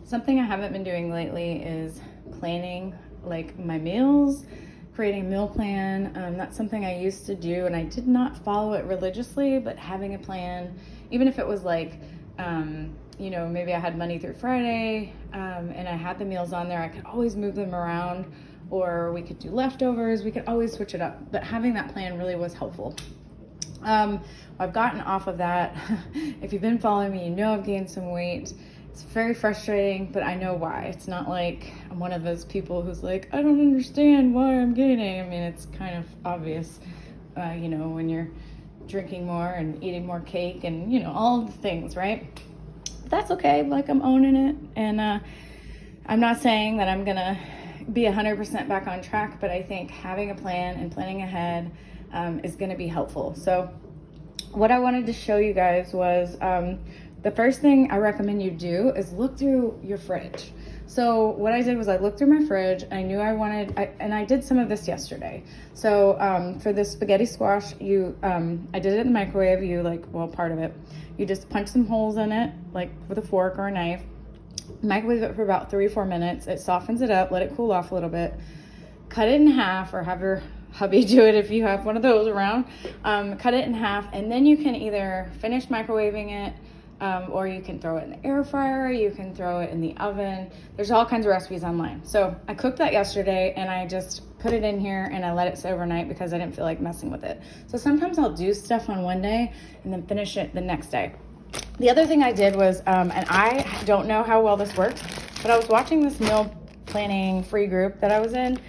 Something I haven't been doing lately is planning like my meals, creating a meal plan. That's something I used to do and I did not follow it religiously, but having a plan, even if it was like, maybe I had Monday through Friday and I had the meals on there, I could always move them around, or we could do leftovers, we could always switch it up. But having that plan really was helpful. I've gotten off of that. If you've been following me, you know I've gained some weight. It's very frustrating, but I know why. It's not like I'm one of those people who's like, I don't understand why I'm gaining. I mean, it's kind of obvious, when you're drinking more and eating more cake and, all the things, right? But that's okay. Like, I'm owning it. And I'm not saying that I'm going to be 100% back on track, but I think having a plan and planning ahead is going to be helpful. So what I wanted to show you guys was the first thing I recommend you do is look through your fridge. So what I did was I looked through my fridge. I knew and I did some of this yesterday. So for the spaghetti squash, I did it in the microwave. Part of it. You just punch some holes in it, like with a fork or a knife. Microwave it for about 3 or 4 minutes. It softens it up, let it cool off a little bit. Cut it in half, or have your hubby do it if you have one of those around. Cut it in half, and then you can either finish microwaving it, or you can throw it in the air fryer, you can throw it in the oven. There's all kinds of recipes online. So I cooked that yesterday and I just put it in here and I let it sit overnight because I didn't feel like messing with it. So sometimes I'll do stuff on one day and then finish it the next day. The other thing I did was, and I don't know how well this works, but I was watching this meal planning free group that I was in,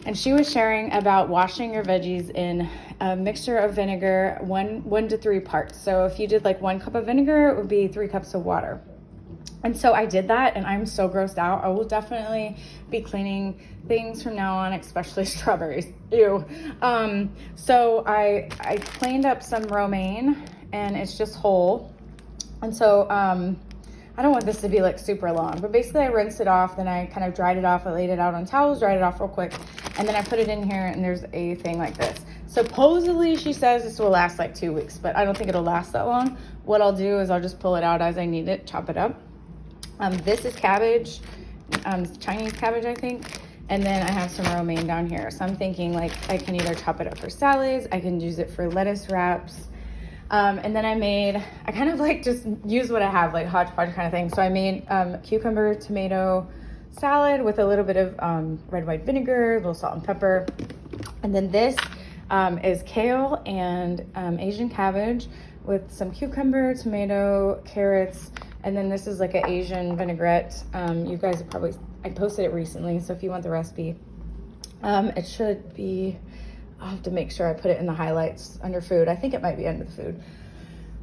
and she was sharing about washing your veggies in a mixture of vinegar, 1 to 3 parts. So if you did like 1 cup of vinegar, it would be 3 cups of water. And so I did that, and I'm so grossed out. I will definitely be cleaning things from now on, especially strawberries. Ew. So I cleaned up some romaine, and it's just whole. And so I don't want this to be like super long, but basically I rinsed it off, then I kind of dried it off. I laid it out on towels, dried it off real quick, and then I put it in here, and there's a thing like this. Supposedly she says this will last like 2 weeks, but I don't think it'll last that long. What I'll do is I'll just pull it out as I need it, chop it up. This is cabbage, Chinese cabbage, I think. And then I have some romaine down here. So I'm thinking like I can either chop it up for salads, I can use it for lettuce wraps. And then I kind of like just use what I have, like hodgepodge kind of thing. So I made cucumber tomato salad with a little bit of red white vinegar, a little salt and pepper. And then this is kale and Asian cabbage with some cucumber, tomato, carrots. And then this is like an Asian vinaigrette. You guys I posted it recently, so if you want the recipe, it should be, I'll have to make sure I put it in the highlights under food. I think it might be under the food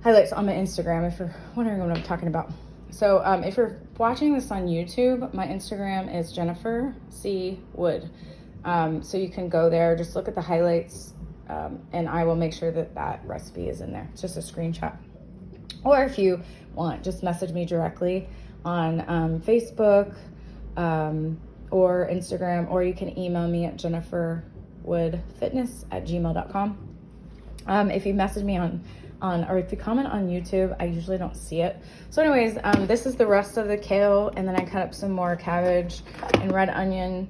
highlights on my Instagram if you're wondering what I'm talking about. So if you're watching this on YouTube, my Instagram is Jennifer C. Wood. So you can go there, just look at the highlights, and I will make sure that recipe is in there. It's just a screenshot. Or if you want, just message me directly on Facebook or Instagram, or you can email me at jenniferwoodfitness@gmail.com. If you message me or if you comment on YouTube, I usually don't see it. So anyways, this is the rest of the kale, and then I cut up some more cabbage and red onion,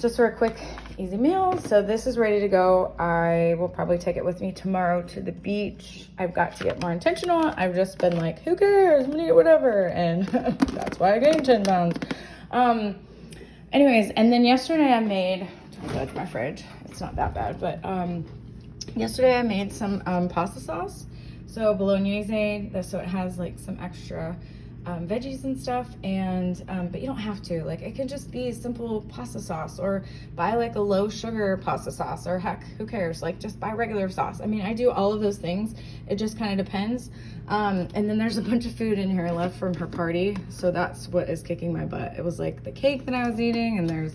just for a quick, easy meal. So this is ready to go. I will probably take it with me tomorrow to the beach. I've got to get more intentional. I've just been like, who cares? I'm gonna eat whatever, and that's why I gained 10 pounds. Anyways, and then yesterday I made, don't judge my fridge, it's not that bad, but yesterday I made some pasta sauce. So bolognese, so it has like some extra veggies and stuff, and but you don't have to, like, it can just be simple pasta sauce, or buy like a low sugar pasta sauce, or heck, who cares, like just buy regular sauce. I mean, I do all of those things, it just kind of depends. And then there's a bunch of food in here left from her party, so that's what is kicking my butt. It was like the cake that I was eating, and there's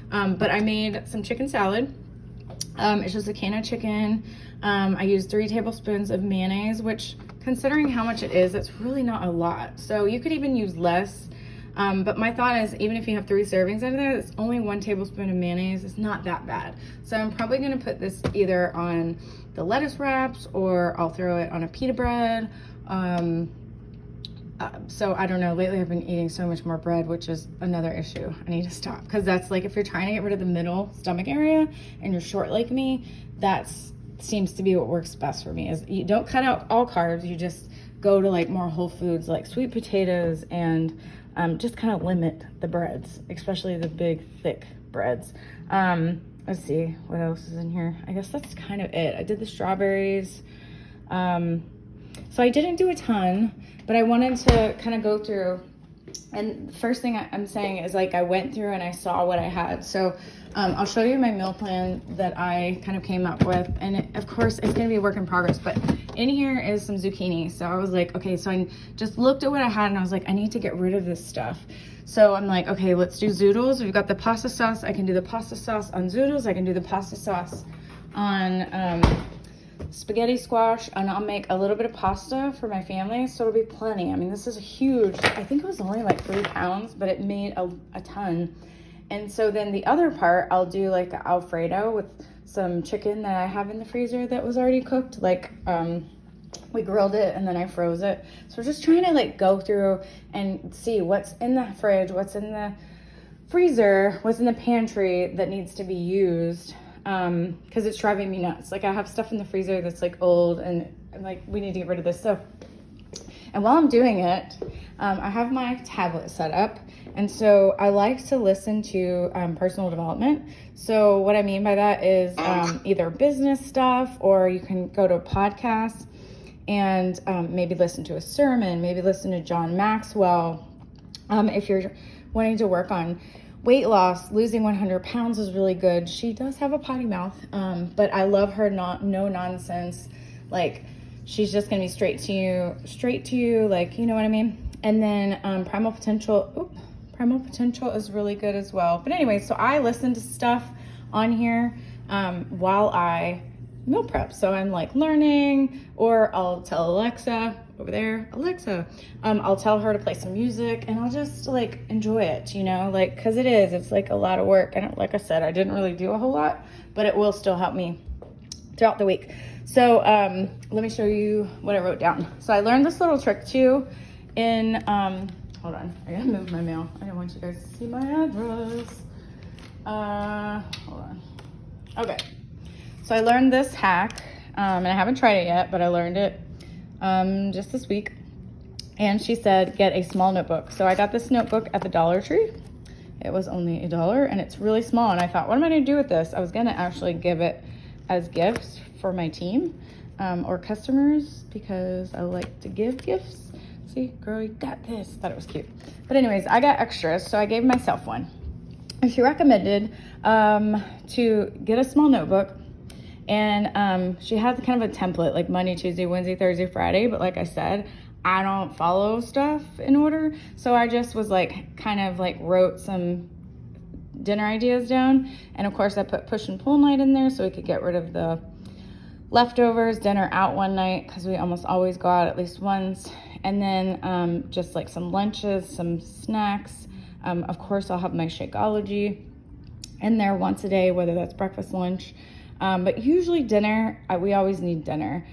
but I made some chicken salad. It's just a can of chicken. I used 3 tablespoons of mayonnaise, which, considering how much it is, it's really not a lot. So you could even use less. But my thought is, even if you have 3 servings out of there, it's only 1 tablespoon of mayonnaise. It's not that bad. So I'm probably gonna put this either on the lettuce wraps, or I'll throw it on a pita bread. So I don't know, lately I've been eating so much more bread, which is another issue. I need to stop, because that's like, if you're trying to get rid of the middle stomach area and you're short like me, that's seems to be what works best for me. Is you don't cut out all carbs, you just go to like more whole foods like sweet potatoes, and just kind of limit the breads, especially the big thick breads. Let's see what else is in here. I guess that's kind of it. I did the strawberries. So I didn't do a ton, but I wanted to kind of go through, and the first thing I'm saying is like I went through and I saw what I had. So I'll show you my meal plan that I kind of came up with, and of course it's going to be a work in progress, but in here is some zucchini. So I was like, okay, so I just looked at what I had and I was like, I need to get rid of this stuff. So I'm like, okay, let's do zoodles. We've got the pasta sauce. I can do the pasta sauce on zoodles. I can do the pasta sauce on spaghetti squash, and I'll make a little bit of pasta for my family, so it'll be plenty. I mean, this is a huge, I think it was only like 3 pounds, but it made a ton. And so then the other part, I'll do like Alfredo with some chicken that I have in the freezer that was already cooked. Like we grilled it and then I froze it. So we're just trying to like go through and see what's in the fridge, what's in the freezer, what's in the pantry that needs to be used. Because it's driving me nuts. Like I have stuff in the freezer that's like old, and I'm like, we need to get rid of this stuff. And while I'm doing it, I have my tablet set up, and so I like to listen to personal development. So what I mean by that is either business stuff, or you can go to a podcast and maybe listen to a sermon, maybe listen to John Maxwell. If you're wanting to work on weight loss, losing 100 pounds is really good. She does have a potty mouth, but I love her no nonsense. Like she's just gonna be straight to you, like, you know what I mean? And then Primal Potential is really good as well. But anyway, so I listen to stuff on here while I meal prep. So I'm like learning, or I'll tell Alexa over there, Alexa, I'll tell her to play some music, and I'll just like enjoy it, you know, like, cause it's like a lot of work. And like I said, I didn't really do a whole lot, but it will still help me throughout the week. So let me show you what I wrote down. So I learned this little trick too in, hold on, I gotta move my mail. I don't want you guys to see my address. Hold on. Okay. So I learned this hack, and I haven't tried it yet, but I learned it just this week. And she said, get a small notebook. So I got this notebook at the Dollar Tree. It was only $1, and it's really small. And I thought, what am I going to do with this? I was going to actually give it as gifts for my team or customers, because I like to give gifts. See, girl, you got this. Thought it was cute. But anyways, I got extras, so I gave myself one. And she recommended to get a small notebook. And she had kind of a template, like Monday, Tuesday, Wednesday, Thursday, Friday. But like I said, I don't follow stuff in order. So I just was like, kind of like wrote some dinner ideas down. And of course I put push and pull night in there so we could get rid of the leftovers, dinner out one night, because we almost always go out at least once. And then just like some lunches, some snacks. Of course I'll have my Shakeology in there once a day, whether that's breakfast, lunch. But usually dinner, we always need dinner.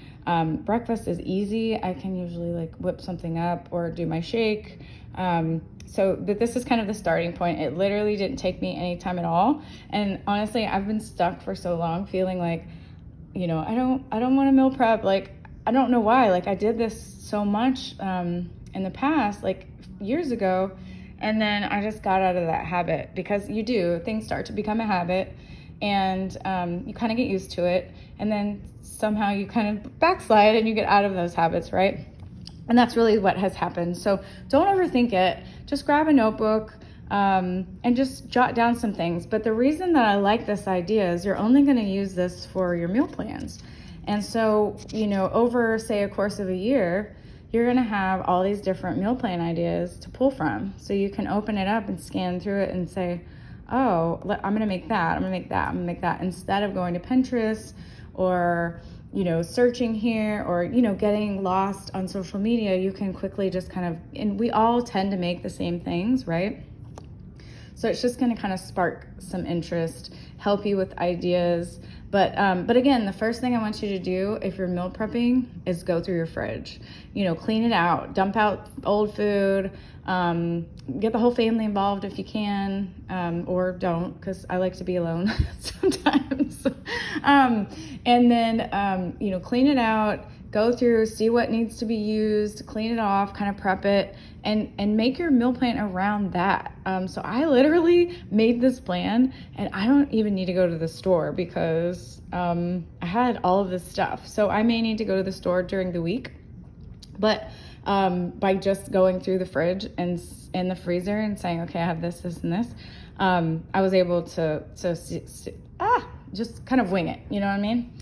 Breakfast is easy. I can usually like whip something up or do my shake. But this is kind of the starting point. It literally didn't take me any time at all. And honestly, I've been stuck for so long feeling like, you know, I don't want to meal prep. Like, I don't know why. Like I did this so much in the past, like years ago. And then I just got out of that habit, because things start to become a habit. And you kind of get used to it, and then somehow you kind of backslide and you get out of those habits, right? And that's really what has happened. So don't overthink it. Just grab a notebook and just jot down some things. But the reason that I like this idea is you're only going to use this for your meal plans. And so, you know, over, say, a course of a year, you're going to have all these different meal plan ideas to pull from. So you can open it up and scan through it and say, oh, I'm going to make that, I'm going to make that, I'm going to make that, instead of going to Pinterest or, you know, searching here, or, you know, getting lost on social media. You can quickly just kind of, and we all tend to make the same things, right? So it's just going to kind of spark some interest, help you with ideas. But again, the first thing I want you to do if you're meal prepping is go through your fridge. You know, clean it out, dump out old food, get the whole family involved if you can, or don't, because I like to be alone sometimes. And then, you know, clean it out, go through, see what needs to be used, clean it off, kind of prep it, and make your meal plan around that. So I literally made this plan, and I don't even need to go to the store because I had all of this stuff. So I may need to go to the store during the week, but by just going through the fridge and the freezer and saying, okay, I have this, this, and this, I was able to just kind of wing it, you know what I mean?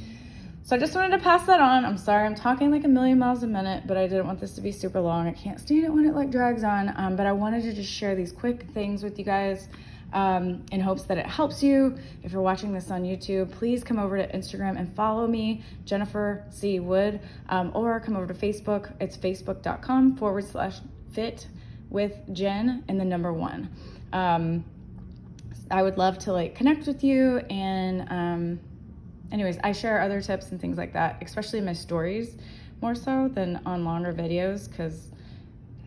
So I just wanted to pass that on. I'm sorry, I'm talking like a million miles a minute, but I didn't want this to be super long. I can't stand it when it like drags on, but I wanted to just share these quick things with you guys in hopes that it helps you. If you're watching this on YouTube, please come over to Instagram and follow me, Jennifer C. Wood, or come over to Facebook. It's facebook.com/fit with Jen and the number 1. I would love to like connect with you, and anyways, I share other tips and things like that, especially in my stories more so than on longer videos, because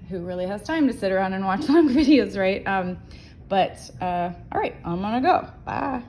who really has time to sit around and watch long videos, right? All right, I'm gonna go. Bye.